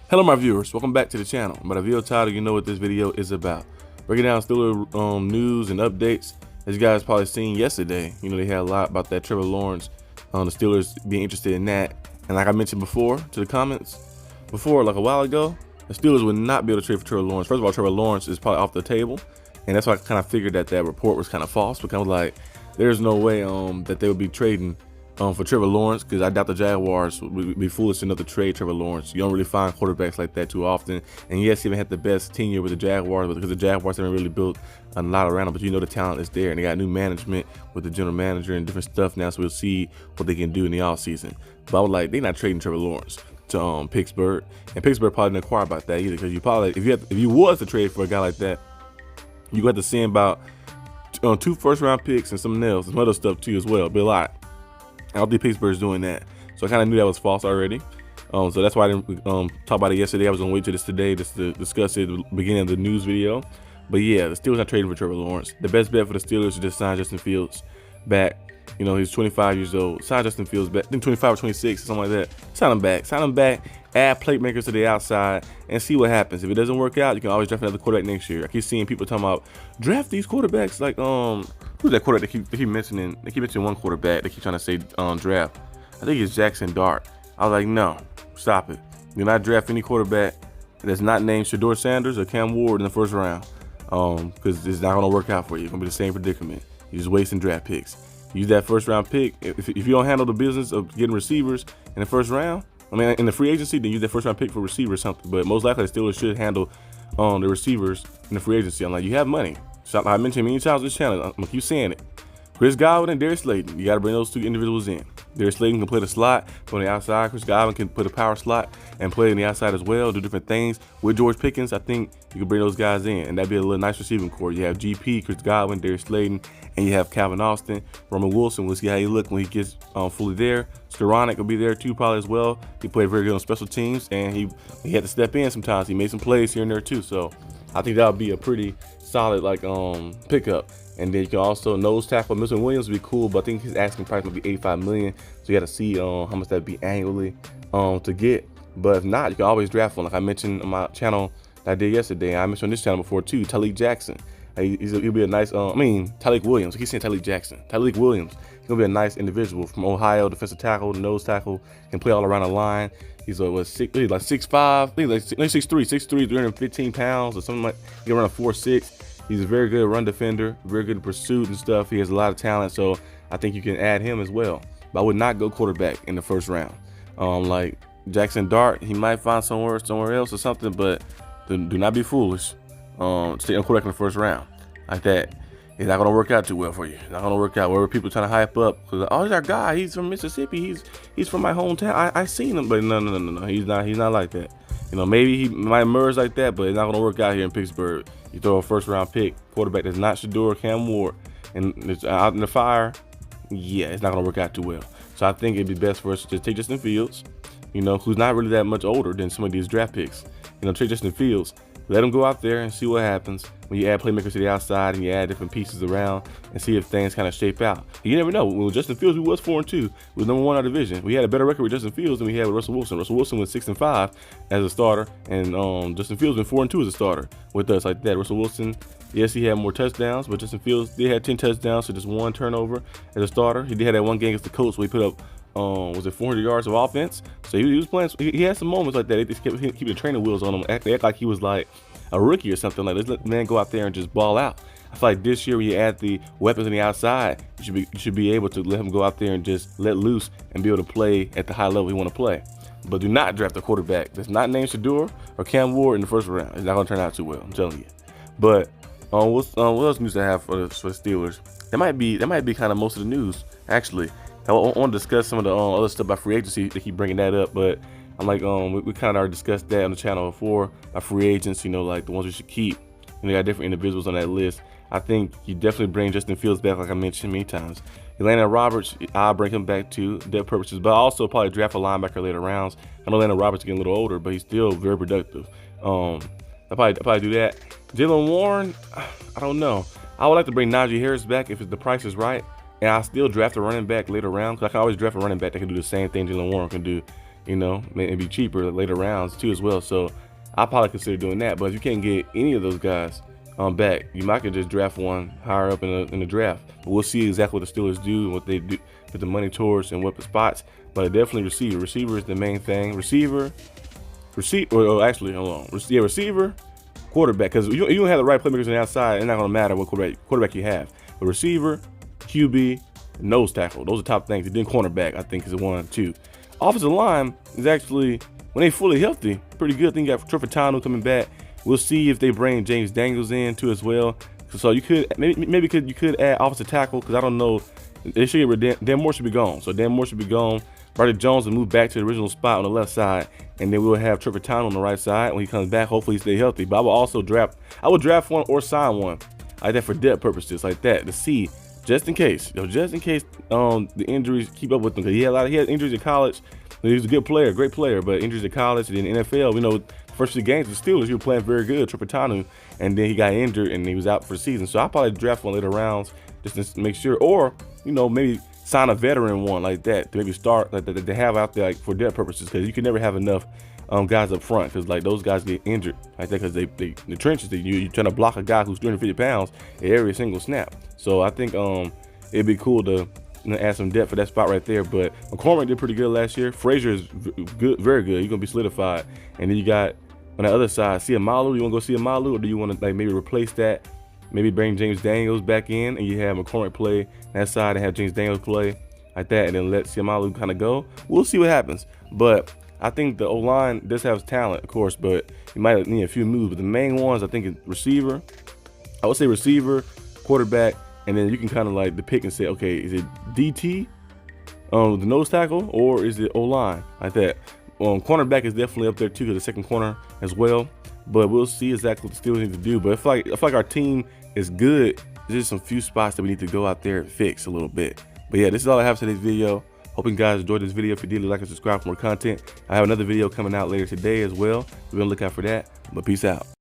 Hello my viewers, welcome back to the channel. By the video title, you know what this video is about. Breaking down Steelers news and updates. As you guys probably seen yesterday, they had a lot about that Trevor Lawrence, the Steelers being interested in that. And like I mentioned before to the comments, like a while ago, the Steelers would not be able to trade for Trevor Lawrence. First of all, Trevor Lawrence is probably off the table. And that's why I kind of figured that report was kind of false, because I was like, there's no way that they would be trading for Trevor Lawrence, because I doubt the Jaguars would be foolish enough to trade Trevor Lawrence. You don't really find quarterbacks like that too often. And yes, he even had the best tenure with the Jaguars, because the Jaguars haven't really built a lot around him, but the talent is there. And they got new management with the general manager and different stuff now, so we'll see what they can do in the offseason. But I was like, they're not trading Trevor Lawrence to Pittsburgh. And Pittsburgh probably didn't inquire about that either, because you probably, if you was to trade for a guy like that, you got to send about 2 first-round picks and something else, some other stuff too as well, but a lot. I don't think Pittsburgh's doing that, so I kind of knew that was false already. So that's why I didn't talk about it yesterday. I was gonna wait till this today just to discuss it at the beginning of the news video. But yeah, the Steelers not trading for Trevor Lawrence. The best bet for the Steelers is just sign Justin Fields back. He's 25 years old. Sign Justin Fields back. I think 25 or 26 or something like that. Sign him back. Sign him back. Add playmakers to the outside and see what happens. If it doesn't work out, you can always draft another quarterback next year. I keep seeing people talking about draft these quarterbacks. Like who's that quarterback they keep mentioning? They keep mentioning one quarterback. They keep trying to say draft. I think it's Jackson Dart. I was like, no, stop it. Do not draft any quarterback that's not named Shedeur Sanders or Cam Ward in the first round, because it's not gonna work out for you. It's gonna be the same predicament. You're just wasting draft picks. Use that first round pick. If you don't handle the business of getting receivers in the first round, in the free agency, then use that first round pick for receiver or something. But most likely, the Steelers should handle the receivers in the free agency. I'm like, you have money. So I mentioned many times on this channel. I'm gonna keep saying it. Chris Godwin and Darius Slayton. You got to bring those 2 individuals in. Darius Slayton can play the slot, play on the outside. Chris Godwin can put a power slot and play on the outside as well, do different things. With George Pickens, I think you can bring those guys in, and that'd be a little nice receiving core. You have GP, Chris Godwin, Darius Slayton, and you have Calvin Austin. Roman Wilson, we'll see how he look when he gets fully there. Skoranek will be there too probably as well. He played very good on special teams, and he had to step in sometimes. He made some plays here and there too, so I think that would be a pretty solid pickup. And then you can also nose tackle Milton Williams would be cool, but I think his asking price might be $85 million. So you got to see how much that'd be annually to get. But if not, you can always draft one. Like I mentioned on my channel that I did yesterday. I mentioned on this channel before too. Tyleek Jackson. He'll be a nice. Tyleek Williams. I keep saying Tyleek Jackson. Tyleek Williams. He's gonna be a nice individual from Ohio, defensive tackle, nose tackle, can play all around the line. He's like 6'5", I think like 6'3", 315 pounds or something like. He can run a 4.6. He's a very good run defender, very good in pursuit and stuff. He has a lot of talent, so I think you can add him as well. But I would not go quarterback in the first round. Like Jackson Dart, he might find somewhere else or something, but do not be foolish. Stay on quarterback in the first round like that. It's not gonna work out too well for you. It's not gonna work out. Wherever people trying to hype up, because oh, he's our guy. He's from Mississippi. He's from my hometown. I seen him, but no. He's not like that. Maybe he might emerge like that, but it's not gonna work out here in Pittsburgh. You throw a first round pick quarterback that's not Shedeur or Cam Ward, and it's out in the fire. Yeah, it's not gonna work out too well. So I think it'd be best for us to just take Justin Fields, who's not really that much older than some of these draft picks. Take Justin Fields, let him go out there and see what happens when you add playmakers to the outside and you add different pieces around and see if things kind of shape out. You never know. With Justin Fields, we was 4-2. We was #1 in our division. We had a better record with Justin Fields than we had with Russell Wilson. Russell Wilson was 6-5 as a starter, and Justin Fields went 4-2 as a starter with us like that. Russell Wilson, yes, he had more touchdowns, but Justin Fields did have 10 touchdowns, so just 1 turnover as a starter. He did have that one game against the Colts where he put up was it 400 yards of offense? So he was playing. He had some moments like that. They just kept keeping the training wheels on him. They act like he was like a rookie or something. Like, let's let the man go out there and just ball out. I feel like this year when you add the weapons on the outside, you should be able to let him go out there and just let loose and be able to play at the high level he want to play. But do not draft a quarterback that's not named Shedeur or Cam Ward in the first round. It's not gonna turn out too well, I'm telling you. But what else news I have for the Steelers? That might be kind of most of the news actually. I want to discuss some of the other stuff about free agency. They keep bringing that up, but I'm like, we kind of already discussed that on the channel before. Our free agents, like the ones we should keep. And they got different individuals on that list. I think you definitely bring Justin Fields back, like I mentioned many times. Atlanta Roberts, I'll bring him back to depth purposes, but I also probably draft a linebacker later rounds. I know Atlanta Roberts is getting a little older, but he's still very productive. I'll probably do that. Jaylen Warren, I don't know. I would like to bring Najee Harris back if the price is right. And I still draft a running back later round, because I can always draft a running back that can do the same thing Jaylen Warren can do. you know, maybe cheaper later rounds too as well. So I probably consider doing that. But if you can't get any of those guys back, you might could just draft one higher up in the draft. But we'll see exactly what the Steelers do and what they do, put the money towards and what spots. But definitely receiver is the main thing. Receiver, actually, hold on. Yeah, receiver, quarterback, because you don't have the right playmakers on the outside. It's not gonna matter what quarterback you have. But receiver, QB, nose tackle, those are top things. And then cornerback, I think, is the 1, 2. Offensive line is actually, when they fully healthy, pretty good. I think you got Trevor coming back. We'll see if they bring James Daniels in too as well. So you could maybe you could add offensive tackle, because I don't know. They should get Dan Moore should be gone. So Dan Moore should be gone. Bradley Jones will move back to the original spot on the left side, and then we'll have Trevor on the right side when he comes back. Hopefully he stay healthy. But I will also draft one or sign one like that for depth purposes, like that, to see, just in case, the injuries keep up with him, because he had injuries in college. He was a good player, great player, but injuries in college and in NFL, you know, first 2 games with the Steelers, he was playing very good, Trevor, and then he got injured and he was out for the season. So I'll probably draft one later rounds just to make sure, or, you know, maybe sign a veteran one like that to maybe start that they have out there, like, for depth purposes, because you can never have enough guys up front, because like those guys get injured like that, because they in the trenches, you're trying to block a guy who's 350 pounds every single snap. So I think it'd be cool to add some depth for that spot right there. But McCormick did pretty good last year. Frazier is good, very good. He's gonna be solidified. And then you got on the other side, Siamalu. You wanna go Siamalu, or do you want to like maybe replace that? Maybe bring James Daniels back in, and you have McCormick play that side and have James Daniels play like that, and then let Siamalu kind of go. We'll see what happens. But I think the O-line does have talent, of course, but you might need a few moves. But the main ones, I think, is receiver. I would say receiver, quarterback, and then you can kind of like pick and say, okay, is it DT, the nose tackle, or is it O-line, like that? Cornerback is definitely up there too, because the second corner as well. But we'll see exactly what the Steelers need to do. But I feel like our team is good. There's just some few spots that we need to go out there and fix a little bit. But yeah, this is all I have for today's video. Hoping you guys enjoyed this video. If you did, like and subscribe for more content. I have another video coming out later today as well. We're gonna look out for that. But peace out.